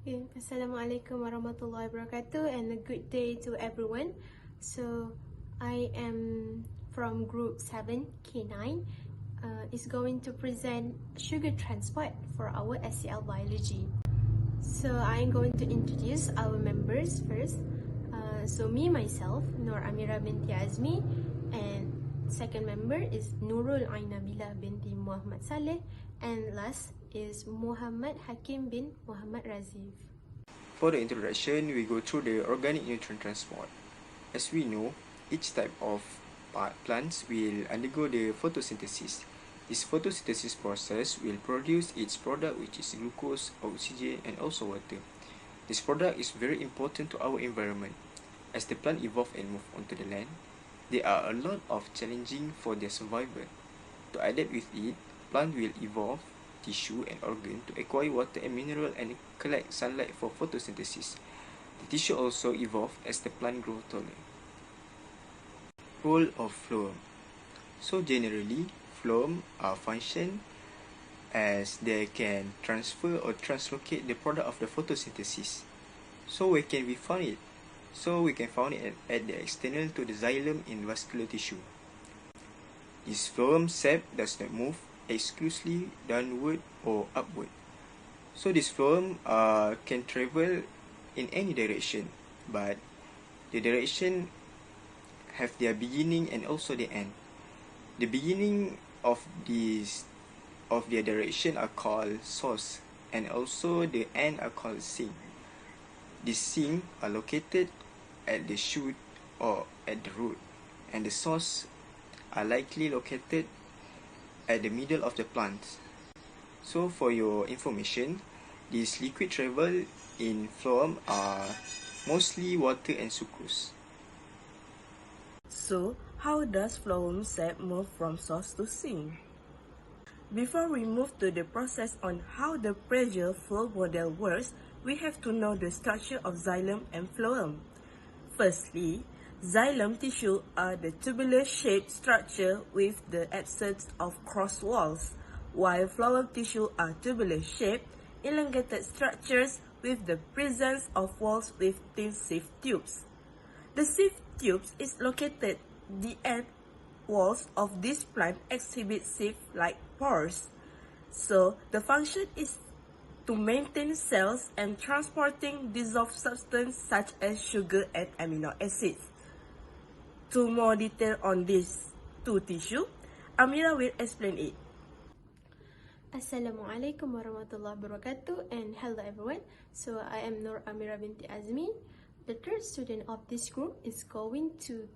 Okay. Assalamualaikum warahmatullahi wabarakatuh and a good day to everyone. So I am from group 7K9 is going to present sugar transport for our SCL biology. So I'm going to introduce our members first. So me myself Nur Amira binti Azmi, and second member is Nurul Aina Bila binti Muhammad Saleh, and last is Muhammad Hakim bin Muhammad Razif. For the introduction, we go through the organic nutrient transport. As we know, each type of plants will undergo the photosynthesis. This photosynthesis process will produce its product, which is glucose, oxygen, and also water. This product is very important to our environment. As the plant evolve and move onto the land, there are a lot of challenging for their survival. To adapt with it, plant will evolve tissue and organ to acquire water and mineral and collect sunlight for photosynthesis. The tissue also evolve as the plant grows taller. Role of phloem. So generally, phloem are function as they can transfer or translocate the product of the photosynthesis. So where can we find it? So we can find it at the external to the xylem in vascular tissue. This phloem sap does not move exclusively downward or upward. So this phloem can travel in any direction, but the direction have their beginning and also the end. The beginning of their direction are called source, and also the end are called sink. The sink are located at the shoot or at the root, and the source are likely located at the middle of the plant. So for your information, these liquid travel in phloem are mostly water and sucrose. So, how does phloem sap move from source to sink? Before we move to the process on how the pressure flow model works, we have to know the structure of xylem and phloem. Firstly, xylem tissue are the tubular-shaped structure with the absence of cross walls, while phloem tissue are tubular-shaped, elongated structures with the presence of walls with thin sieve tubes. The sieve tubes is located the end walls of this plant exhibit sieve-like pores. So the function is to maintain cells and transporting dissolved substance such as sugar and amino acids. To more detail on these two tissues, Amira will explain it. Assalamualaikum warahmatullahi wabarakatuh and hello everyone. So I am Nur Amira binti Azmi. The third student of this group is going to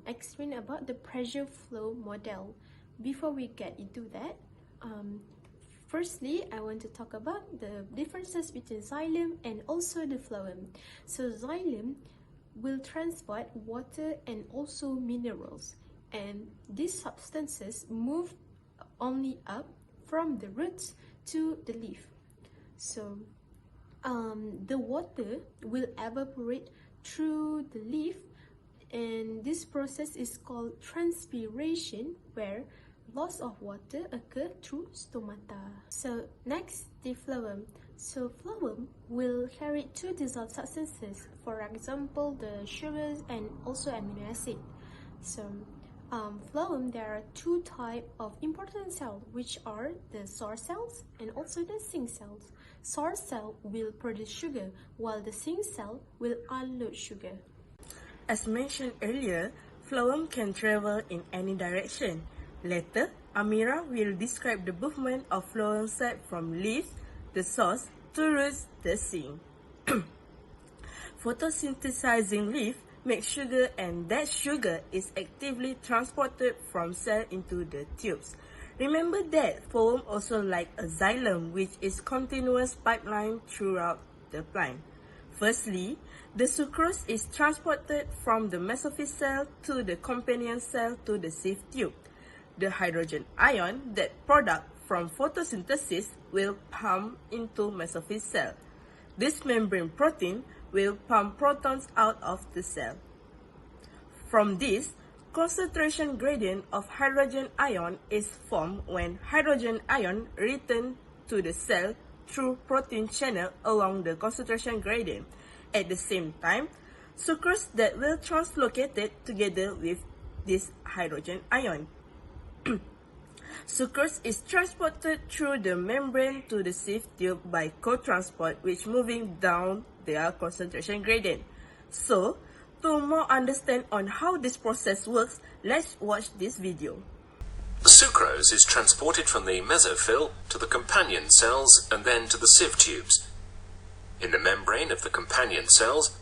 explain about the pressure flow model. Before we get into that, firstly, I want to talk about the differences between xylem and also the phloem. So xylem will transport water and also minerals, and these substances move only up from the roots to the leaf. So the water will evaporate through the leaf, and this process is called transpiration, where loss of water occur through stomata. So next, the phloem. So phloem will carry two dissolved substances, for example the sugars and also amino acid. So phloem, there are two types of important cells, which are the source cells and also the sink cells. Source cell will produce sugar, while the sink cell will unload sugar. As mentioned earlier, phloem can travel in any direction. Later, Amira will describe the movement of phloem sap from leaf, the source, to roots, the sink. Photosynthesizing leaf makes sugar, and that sugar is actively transported from cell into the tubes. Remember that phloem also like a xylem, which is continuous pipeline throughout the plant. Firstly, the sucrose is transported from the mesophyll cell to the companion cell to the sieve tube. The hydrogen ion, that product from photosynthesis, will pump into mesophyll cell. This membrane protein will pump protons out of the cell. From this, concentration gradient of hydrogen ion is formed when hydrogen ion return to the cell through protein channel along the concentration gradient. At the same time, sucrose that will translocate together with this hydrogen ion. Sucrose is transported through the membrane to the sieve tube by co-transport, which moving down their concentration gradient. So, to more understand on how this process works, let's watch this video. Sucrose is transported from the mesophyll to the companion cells and then to the sieve tubes. In the membrane of the companion cells,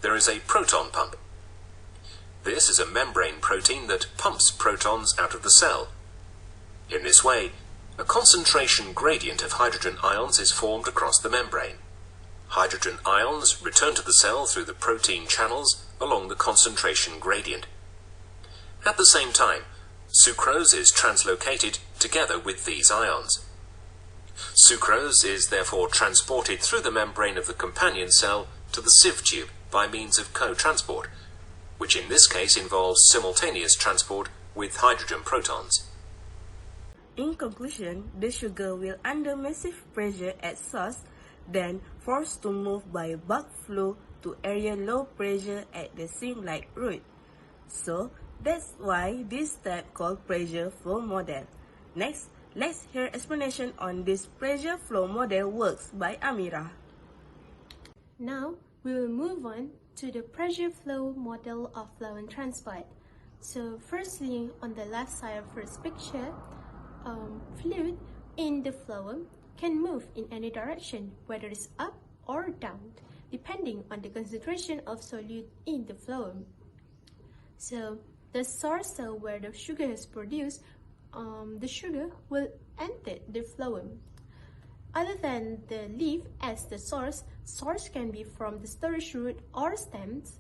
there is a proton pump. This is a membrane protein that pumps protons out of the cell. In this way, a concentration gradient of hydrogen ions is formed across the membrane. Hydrogen ions return to the cell through the protein channels along the concentration gradient. At the same time, sucrose is translocated together with these ions. Sucrose is therefore transported through the membrane of the companion cell to the sieve tube by means of co-transport, which in this case involves simultaneous transport with hydrogen protons. In conclusion, the sugar will under massive pressure at source, then forced to move by bulk flow to area low pressure at the sink-like route. So, that's why this step called pressure flow model. Next, let's hear explanation on this pressure flow model works by Amira. Now, we will move on to the pressure flow model of phloem transport. So, firstly, on the left side of first picture, fluid in the phloem can move in any direction, whether it's up or down, depending on the concentration of solute in the phloem. So, the source cell where the sugar is produced, the sugar will enter the phloem. Other than the leaf as the source can be from the storage root or stems,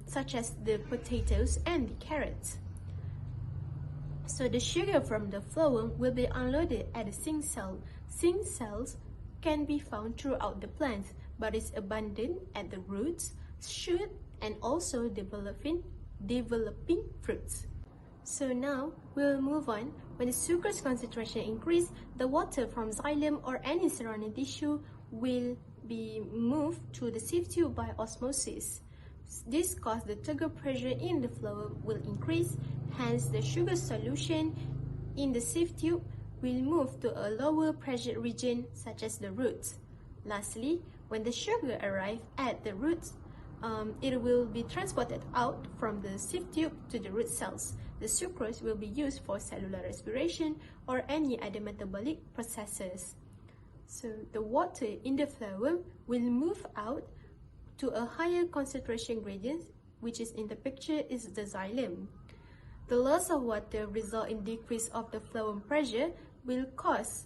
such as the potatoes and the carrots. So the sugar from the phloem will be unloaded at the sink cell. Sink cells can be found throughout the plant, but is abundant at the roots, shoot, and also developing fruits. So now we'll move on. When the sucrose concentration increases, the water from xylem or any surrounding tissue will be moved to the sieve tube by osmosis. This causes the turgor pressure in the phloem will increase, hence the sugar solution in the sieve tube will move to a lower pressure region such as the roots. Lastly, when the sugar arrives at the roots, it will be transported out from the sieve tube to the root cells. The sucrose will be used for cellular respiration or any other metabolic processes. So the water in the phloem will move out to a higher concentration gradient, which is in the picture is the xylem. The loss of water result in decrease of the phloem pressure will cause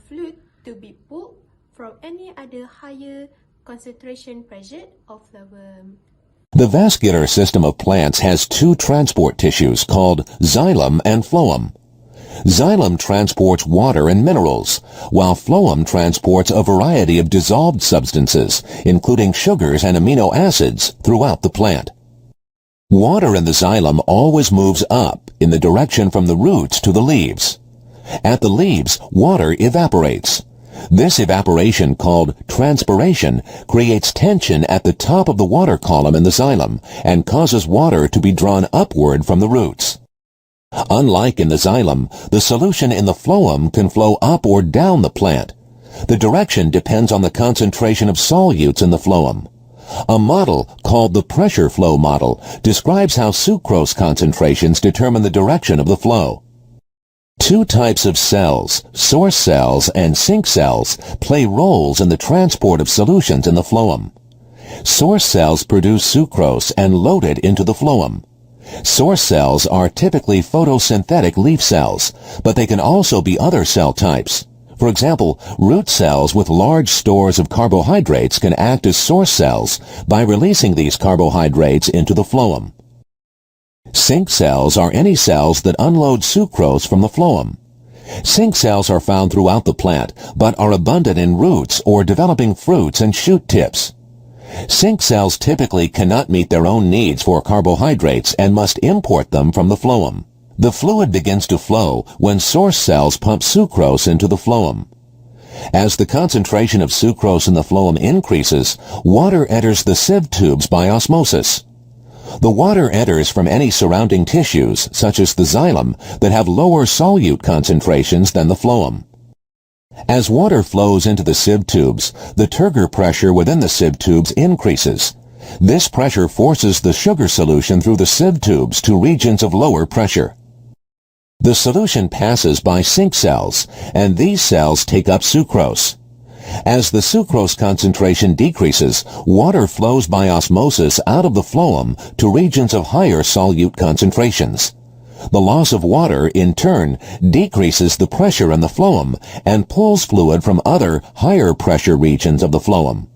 fluid to be pulled from any other higher concentration pressure of phloem. The vascular system of plants has two transport tissues called xylem and phloem. Xylem transports water and minerals, while phloem transports a variety of dissolved substances, including sugars and amino acids, throughout the plant. Water in the xylem always moves up in the direction from the roots to the leaves. At the leaves, water evaporates. This evaporation, called transpiration, creates tension at the top of the water column in the xylem and causes water to be drawn upward from the roots. Unlike in the xylem, the solution in the phloem can flow up or down the plant. The direction depends on the concentration of solutes in the phloem. A model called the pressure flow model describes how sucrose concentrations determine the direction of the flow. Two types of cells, source cells and sink cells, play roles in the transport of solutions in the phloem. Source cells produce sucrose and load it into the phloem. Source cells are typically photosynthetic leaf cells, but they can also be other cell types. For example, root cells with large stores of carbohydrates can act as source cells by releasing these carbohydrates into the phloem. Sink cells are any cells that unload sucrose from the phloem. Sink cells are found throughout the plant, but are abundant in roots or developing fruits and shoot tips. Sink cells typically cannot meet their own needs for carbohydrates and must import them from the phloem. The fluid begins to flow when source cells pump sucrose into the phloem. As the concentration of sucrose in the phloem increases, water enters the sieve tubes by osmosis. The water enters from any surrounding tissues, such as the xylem, that have lower solute concentrations than the phloem. As water flows into the sieve tubes, the turgor pressure within the sieve tubes increases. This pressure forces the sugar solution through the sieve tubes to regions of lower pressure. The solution passes by sink cells, and these cells take up sucrose. As the sucrose concentration decreases, water flows by osmosis out of the phloem to regions of higher solute concentrations. The loss of water, in turn, decreases the pressure in the phloem and pulls fluid from other, higher pressure regions of the phloem.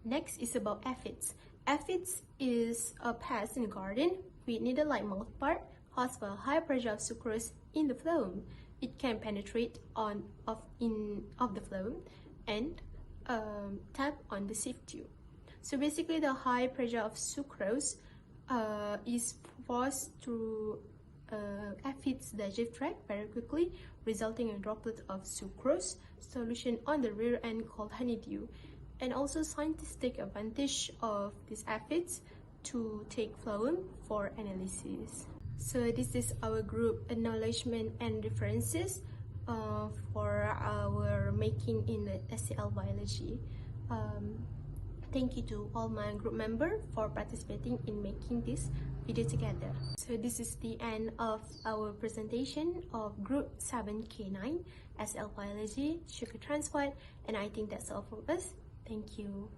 Next is about aphids. Aphids is a pest in the garden with needle-like mouthpart caused by a high pressure of sucrose in the phloem. It can penetrate of the phloem and tap on the sieve tube. So basically, the high pressure of sucrose is forced through aphid's digestive tract very quickly, resulting in a droplet of sucrose solution on the rear end called honeydew. And also, scientists take advantage of these aphids to take phloem for analysis. So this is our group acknowledgement and references for our making in the SEL biology. Thank you to all my group members for participating in making this video together. So this is the end of our presentation of group 7K9 SL biology sugar transport, and I think that's all for us. Thank you.